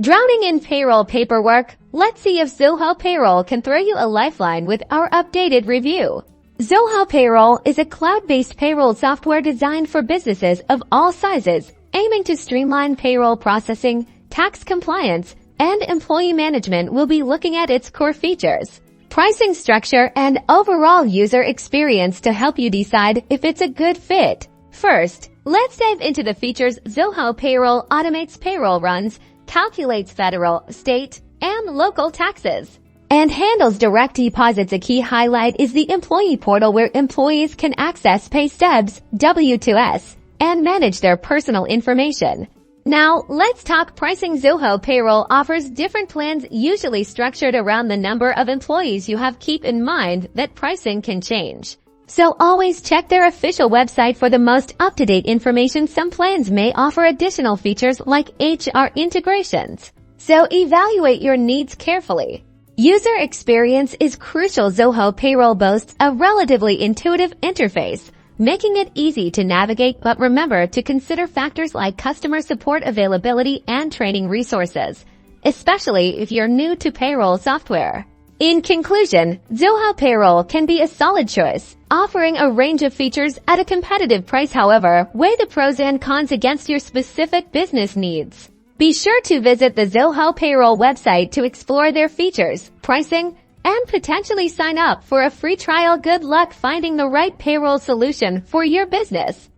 Drowning in payroll paperwork? Let's see if Zoho Payroll can throw you a lifeline with our updated review. Zoho Payroll is a cloud-based payroll software designed for businesses of all sizes, aiming to streamline payroll processing, tax compliance, and employee management. Will be looking at its core features, pricing structure, and overall user experience to help you decide if it's a good fit. First, let's dive into the features. Zoho Payroll automates payroll runs, calculates federal, state, and local taxes, and handles direct deposits. A key highlight is the employee portal, where employees can access pay stubs, W-2s, and manage their personal information. Now, let's talk pricing. Zoho Payroll offers different plans, usually structured around the number of employees you have. Keep in mind that pricing can change, so always check their official website for the most up-to-date information. Some plans may offer additional features like HR integrations, so evaluate your needs carefully. User experience is crucial. Zoho Payroll boasts a relatively intuitive interface, making it easy to navigate, but remember to consider factors like customer support availability and training resources, especially if you're new to payroll software. In conclusion, Zoho Payroll can be a solid choice, offering a range of features at a competitive price. However, weigh the pros and cons against your specific business needs. Be sure to visit the Zoho Payroll website to explore their features, pricing, and potentially sign up for a free trial. Good luck finding the right payroll solution for your business.